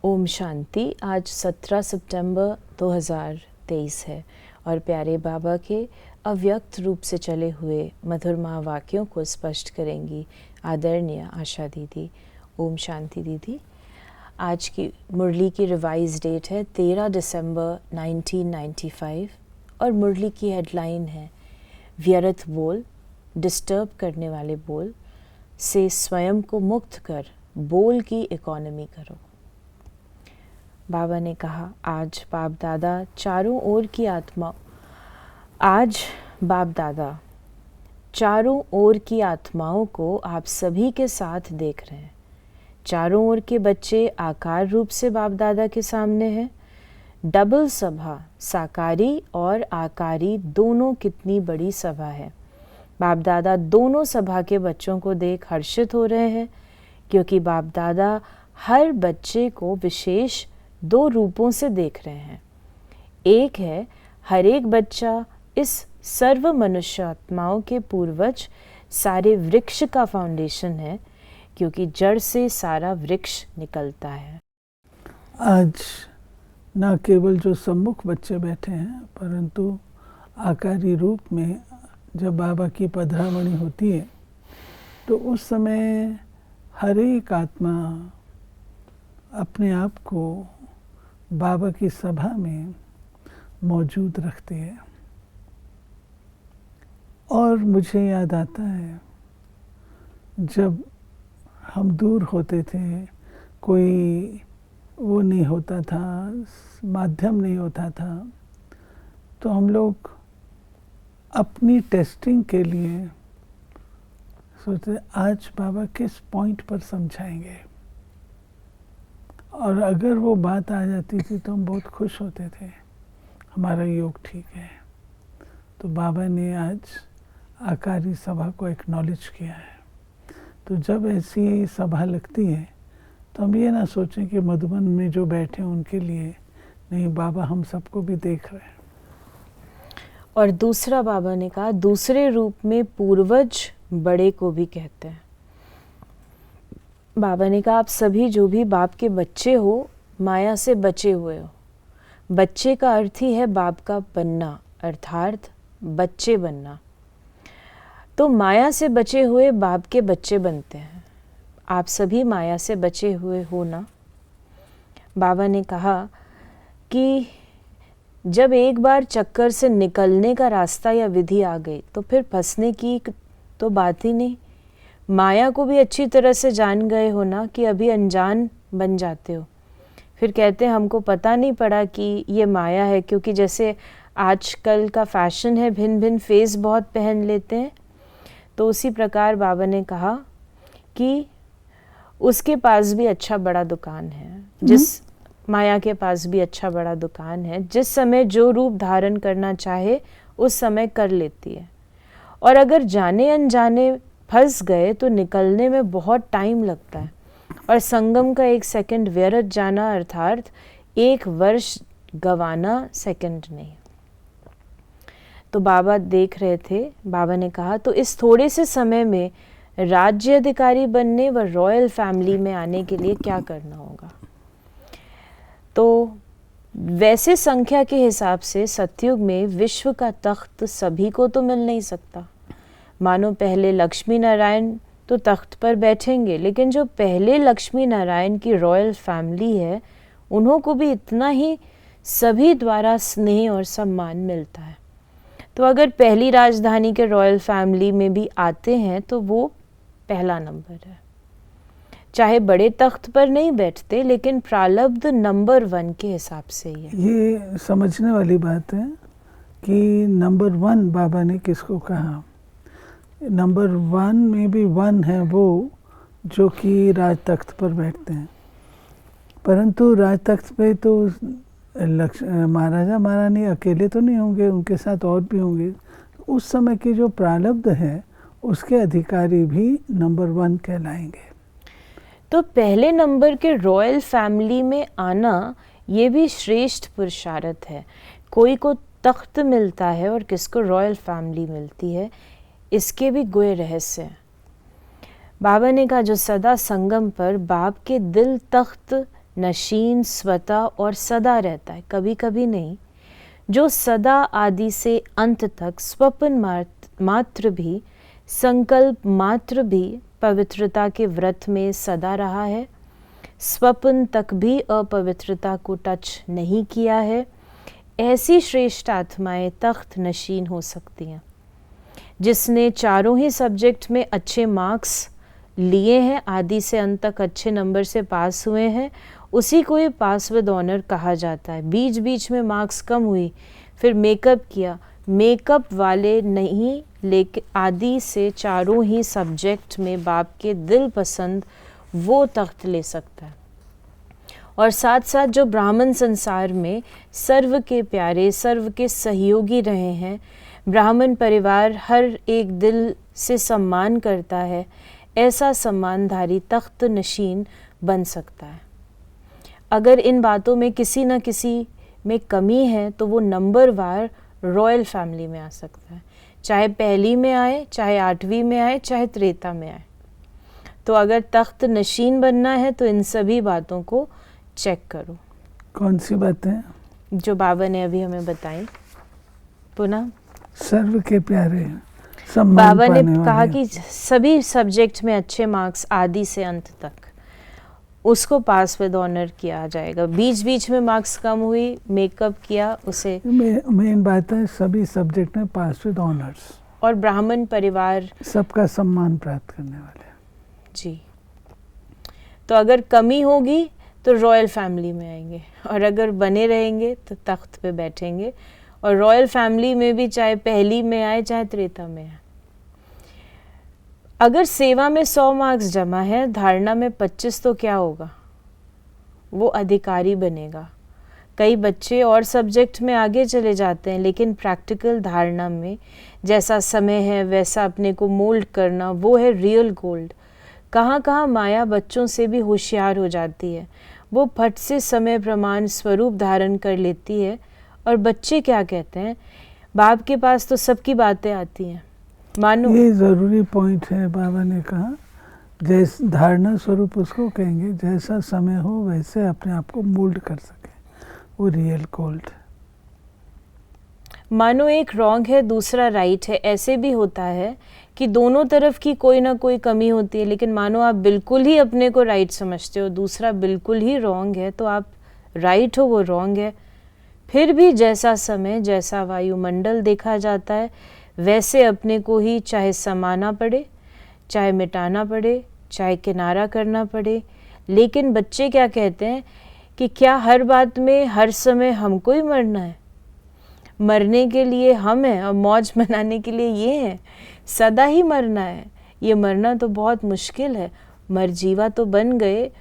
ओम शांति। आज 17 सितंबर 2023 है और प्यारे बाबा के अव्यक्त रूप से चले हुए मधुर महावाक्यों को स्पष्ट करेंगी आदरणीय आशा दीदी। ओम शांति दीदी। आज की मुरली की रिवाइज डेट है 13 दिसंबर 1995 और मुरली की हेडलाइन है व्यर्थ बोल, डिस्टर्ब करने वाले बोल से स्वयं को मुक्त कर बोल की इकोनॉमी करो। बाबा ने कहा, आज बाप दादा चारों ओर की आत्माओं को आप सभी के साथ देख रहे हैं। चारों ओर के बच्चे आकार रूप से बाप दादा के सामने हैं। डबल सभा, साकारी और आकारी दोनों कितनी बड़ी सभा है। बाप दादा दोनों सभा के बच्चों को देख हर्षित हो रहे हैं, क्योंकि बाप दादा हर बच्चे को विशेष दो रूपों से देख रहे हैं। एक है हर एक बच्चा इस सर्व मनुष्य आत्माओं के पूर्वज सारे वृक्ष का फाउंडेशन है, क्योंकि जड़ से सारा वृक्ष निकलता है। आज न केवल जो सम्मुख बच्चे बैठे हैं, परंतु आकारी रूप में जब बाबा की पधरामणि होती है तो उस समय हर एक आत्मा अपने आप को बाबा की सभा में मौजूद रखते हैं। और मुझे याद आता है जब हम दूर होते थे, कोई वो नहीं होता था, माध्यम नहीं होता था, तो हम लोग अपनी टेस्टिंग के लिए सोचते आज बाबा किस पॉइंट पर समझाएंगे, और अगर वो बात आ जाती थी तो हम बहुत खुश होते थे, हमारा योग ठीक है। तो बाबा ने आज आकारी सभा को एक्नॉलेज किया है। तो जब ऐसी सभा लगती है तो हम ये ना सोचें कि मधुबन में जो बैठे हैं उनके लिए नहीं, बाबा हम सबको भी देख रहे हैं। और दूसरा बाबा ने कहा, दूसरे रूप में पूर्वज बड़े को भी कहते हैं। बाबा ने कहा, आप सभी जो भी बाप के बच्चे हो, माया से बचे हुए हो। बच्चे का अर्थ ही है बाप का बनना, अर्थात बच्चे बनना। तो माया से बचे हुए बाप के बच्चे बनते हैं। आप सभी माया से बचे हुए हो ना। बाबा ने कहा कि जब एक बार चक्कर से निकलने का रास्ता या विधि आ गई तो फिर फंसने की तो बात ही नहीं। माया को भी अच्छी तरह से जान गए हो ना कि अभी अनजान बन जाते हो। फिर कहते हैं हमको पता नहीं पड़ा कि ये माया है, क्योंकि जैसे आजकल का फैशन है, भिन्न भिन्न फेस बहुत पहन लेते हैं। तो उसी प्रकार बाबा ने कहा कि उसके पास भी अच्छा बड़ा दुकान है, जिस माया के पास भी अच्छा बड़ा दुकान है। जिस समय जो रूप धारण करना चाहे उस समय कर लेती है, और अगर जाने अनजाने फंस गए तो निकलने में बहुत टाइम लगता है। और संगम का एक सेकंड व्यर्थ जाना अर्थात एक वर्ष गवाना सेकंड नहीं। तो बाबा देख रहे थे। बाबा ने कहा, तो इस थोड़े से समय में राज्य अधिकारी बनने व रॉयल फैमिली में आने के लिए क्या करना होगा। तो वैसे संख्या के हिसाब से सतयुग में विश्व का तख्त सभी को तो मिल नहीं सकता। मानो पहले लक्ष्मी नारायण तो तख्त पर बैठेंगे, लेकिन जो पहले लक्ष्मी नारायण की रॉयल फैमिली है, उन्हों को भी इतना ही सभी द्वारा स्नेह और सम्मान मिलता है। तो अगर पहली राजधानी के रॉयल फैमिली में भी आते हैं तो वो पहला नंबर है। चाहे बड़े तख्त पर नहीं बैठते, लेकिन प्रारब्ध नंबर 1 के हिसाब से ही है। ये समझने वाली बात है कि नंबर 1 बाबा ने किसको कहा। नंबर 1 में भी 1 है वो जो कि राज तख्त पर बैठते हैं, परंतु राज तख्त पे तो महाराजा महारानी अकेले तो नहीं होंगे, उनके साथ और भी होंगे। उस समय की जो प्रारब्ध है उसके अधिकारी भी नंबर 1 कहलाएंगे। तो पहले नंबर के रॉयल फैमिली में आना ये भी श्रेष्ठ पुरुषार्थ है। कोई को तख्त मिलता है और किसको रॉयल फैमिली मिलती है, इसके भी गुहे रहस्य हैं। बाबा ने कहा, जो सदा संगम पर बाप के दिल तख्त नशीन स्वतः और सदा रहता है, कभी कभी नहीं, जो सदा आदि से अंत तक स्वप्न मात्र भी, संकल्प मात्र भी पवित्रता के व्रत में सदा रहा है, स्वप्न तक भी अपवित्रता को टच नहीं किया है, ऐसी श्रेष्ठ आत्माएं तख्त नशीन हो सकती हैं। जिसने चारों ही सब्जेक्ट में अच्छे मार्क्स लिए हैं, आदि से अंत तक अच्छे नंबर से पास हुए हैं, उसी को ही पास विद ऑनर कहा जाता है। बीच बीच में मार्क्स कम हुई, फिर मेकअप किया, मेकअप वाले नहीं, लेकिन आदि से चारों ही सब्जेक्ट में बाप के दिल पसंद वो तख्त ले सकता है। और साथ साथ जो ब्राह्मण संसार में सर्व के प्यारे, सर्व के सहयोगी रहे हैं, ब्राह्मण परिवार हर एक दिल से सम्मान करता है, ऐसा सम्मानधारी तख्त नशीन बन सकता है। अगर इन बातों में किसी न किसी में कमी है तो वो नंबर वार रॉयल फैमिली में आ सकता है, चाहे पहली में आए, चाहे 8वीं में आए, चाहे त्रेता में आए। तो अगर तख्त नशीन बनना है तो इन सभी बातों को चेक करो। कौन सी बातें? जो बाबा ने अभी हमें बताई। पुनः सर्व के प्यारे, सम्मान बाबा ने पाने कहा वाले। कि सभी सब्जेक्ट में अच्छे मार्क्स आदि से अंत तक, उसको पास विद ऑनर किया जाएगा। बीच बीच में मार्क्स कम हुई, मेकअप किया, उसे मेन बात है सभी सब्जेक्ट में पास विद ऑनर्स, और ब्राह्मण परिवार सबका सम्मान प्राप्त करने वाले। जी। तो अगर कमी होगी तो रॉयल फैमिली में आएंगे, और अगर बने रहेंगे तो तख्त पे बैठेंगे। और रॉयल फैमिली में भी चाहे पहली में आए, चाहे त्रेता में आए। अगर सेवा में 100 मार्क्स जमा है, धारणा में 25, तो क्या होगा? वो अधिकारी बनेगा। कई बच्चे और सब्जेक्ट में आगे चले जाते हैं, लेकिन प्रैक्टिकल धारणा में जैसा समय है वैसा अपने को मोल्ड करना, वो है रियल गोल्ड। कहाँ कहाँ माया बच्चों से भी होशियार हो जाती है, वो फट से समय प्रमाण स्वरूप धारण कर लेती है। और बच्चे क्या कहते हैं, बाप के पास तो सबकी बातें आती हैं, मानो। ये ज़रूरी पॉइंट है। बाबा ने कहा जैस धारणा स्वरूप उसको कहेंगे जैसा समय हो वैसे अपने आप को मोल्ड कर सके, वो रियल गोल्ड। मानो एक रॉन्ग है, दूसरा राइट है। ऐसे भी होता है कि दोनों तरफ की कोई ना कोई कमी होती है, लेकिन मानो आप बिल्कुल ही अपने को राइट समझते हो, दूसरा बिल्कुल ही रॉन्ग है, तो आप राइट हो, वो रॉन्ग है। फिर भी जैसा समय, जैसा वायुमंडल देखा जाता है, वैसे अपने को ही चाहे समाना पड़े, चाहे मिटाना पड़े, चाहे किनारा करना पड़े। लेकिन बच्चे क्या कहते हैं कि क्या हर बात में हर समय हमको ही मरना है? मरने के लिए हम हैं और मौज मनाने के लिए ये हैं। सदा ही मरना है, ये मरना तो बहुत मुश्किल है। मरजीवा तो बन गए,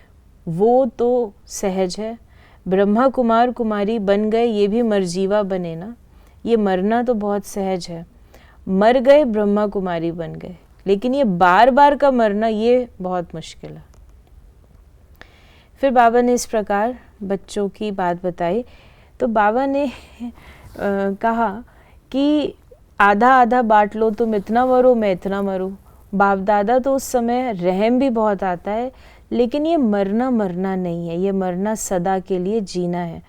वो तो सहज है। ब्रह्मा कुमार कुमारी बन गए, ये भी मरजीवा बने ना। ये मरना तो बहुत सहज है। मर गए, ब्रह्मा कुमारी बन गए, लेकिन ये बार बार का मरना, ये बहुत मुश्किल है। फिर बाबा ने इस प्रकार बच्चों की बात बताई। तो बाबा ने कहा कि आधा आधा बांट लो, तुम इतना मरो, मैं इतना मरूं। बाप दादा तो उस समय रहम भी बहुत आता है, लेकिन ये मरना मरना नहीं है, ये मरना सदा के लिए जीना है।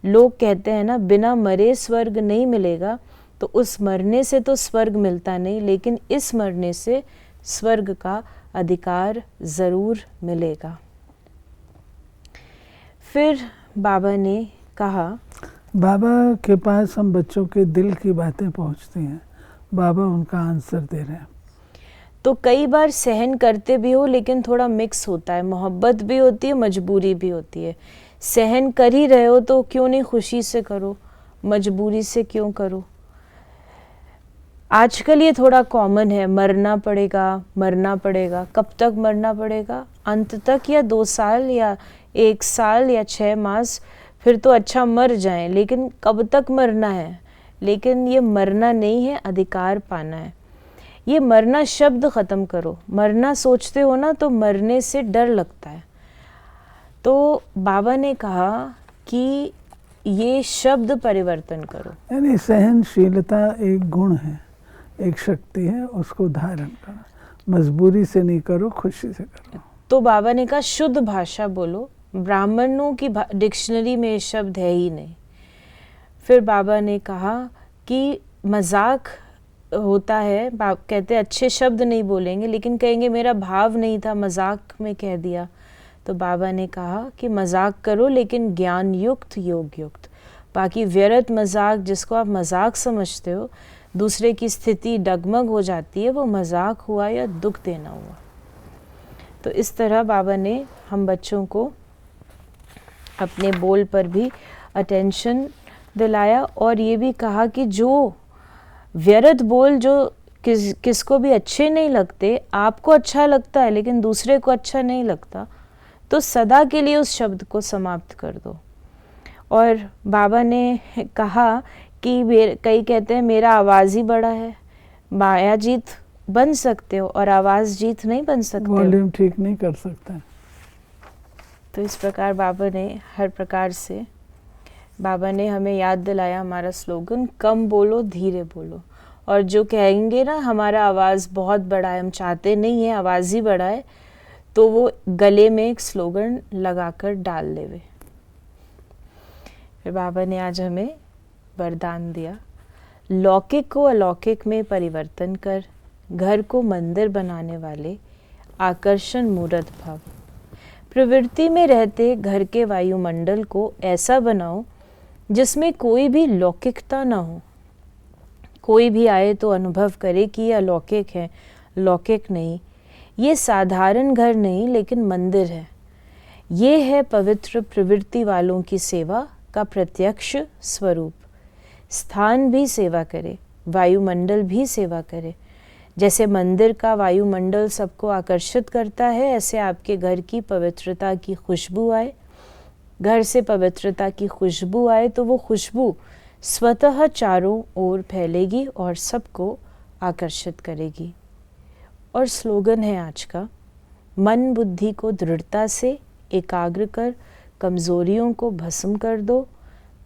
लोग कहते हैं ना, बिना मरे स्वर्ग नहीं मिलेगा, तो उस मरने से तो स्वर्ग मिलता नहीं, लेकिन इस मरने से स्वर्ग का अधिकार ज़रूर मिलेगा। फिर बाबा ने कहा, बाबा के पास हम बच्चों के दिल की बातें पहुंचती हैं, बाबा उनका आंसर दे रहे हैं। तो कई बार सहन करते भी हो, लेकिन थोड़ा मिक्स होता है, मोहब्बत भी होती है, मजबूरी भी होती है। सहन कर ही रहे हो तो क्यों नहीं खुशी से करो, मजबूरी से क्यों करो। आजकल ये थोड़ा कॉमन है, मरना पड़ेगा, मरना पड़ेगा। कब तक मरना पड़ेगा? अंत तक, या 2 साल, या 1 साल, या 6 मास? फिर तो अच्छा मर जाएं, लेकिन कब तक मरना है? लेकिन ये मरना नहीं है, अधिकार पाना है। ये मरना शब्द ख़त्म करो। मरना सोचते हो ना, तो मरने से डर लगता है। तो बाबा ने कहा कि ये शब्द परिवर्तन करो। यानी सहनशीलता एक गुण है, एक शक्ति है, उसको धारण करो। मजबूरी से नहीं करो, खुशी से करो। तो बाबा ने कहा शुद्ध भाषा बोलो, ब्राह्मणों की डिक्शनरी में ये शब्द है ही नहीं। फिर बाबा ने कहा कि मजाक होता है, बाप कहते अच्छे शब्द नहीं बोलेंगे लेकिन कहेंगे मेरा भाव नहीं था, मजाक में कह दिया। तो बाबा ने कहा कि मजाक करो लेकिन ज्ञान युक्त, योग युक्त। बाकी व्यर्थ मजाक, जिसको आप मजाक समझते हो, दूसरे की स्थिति डगमग हो जाती है, वो मजाक हुआ या दुख देना हुआ। तो इस तरह बाबा ने हम बच्चों को अपने बोल पर भी अटेंशन दिलाया और ये भी कहा कि जो व्यर्थ बोल जो किसको भी अच्छे नहीं लगते, आपको अच्छा लगता है लेकिन दूसरे को अच्छा नहीं लगता, तो सदा के लिए उस शब्द को समाप्त कर दो। और बाबा ने कहा कि कई कहते हैं मेरा आवाज़ ही बड़ा है, माया जीत बन सकते हो और आवाज़ जीत नहीं बन सकते, वॉल्यूम ठीक नहीं कर सकता। तो इस प्रकार बाबा ने हर प्रकार से बाबा ने हमें याद दिलाया हमारा स्लोगन, कम बोलो धीरे बोलो। और जो कहेंगे ना हमारा आवाज़ बहुत बड़ा है, हम चाहते नहीं है आवाज़ ही बड़ा है, तो वो गले में एक स्लोगन लगाकर डाल देवे। फिर बाबा ने आज हमें वरदान दिया, लौकिक को अलौकिक में परिवर्तन कर, घर को मंदिर बनाने वाले आकर्षण मूर्त भाव। प्रवृत्ति में रहते घर के वायुमंडल को ऐसा बनाओ जिसमें कोई भी लौकिकता ना हो। कोई भी आए तो अनुभव करे कि ये अलौकिक है, लौकिक नहीं। ये साधारण घर नहीं लेकिन मंदिर है। ये है पवित्र प्रवृत्ति वालों की सेवा का प्रत्यक्ष स्वरूप। स्थान भी सेवा करे, वायुमंडल भी सेवा करे। जैसे मंदिर का वायुमंडल सबको आकर्षित करता है, ऐसे आपके घर की पवित्रता की खुशबू आए। घर से पवित्रता की खुशबू आए तो वो खुशबू स्वतः चारों ओर फैलेगी और सबको आकर्षित करेगी। और स्लोगन है आज का, मन बुद्धि को दृढ़ता से एकाग्र कर कमजोरियों को भस्म कर दो,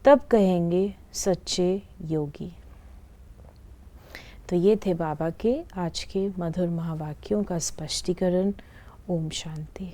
तब कहेंगे सच्चे योगी। तो ये थे बाबा के आज के मधुर महावाक्यों का स्पष्टीकरण। ओम शांति।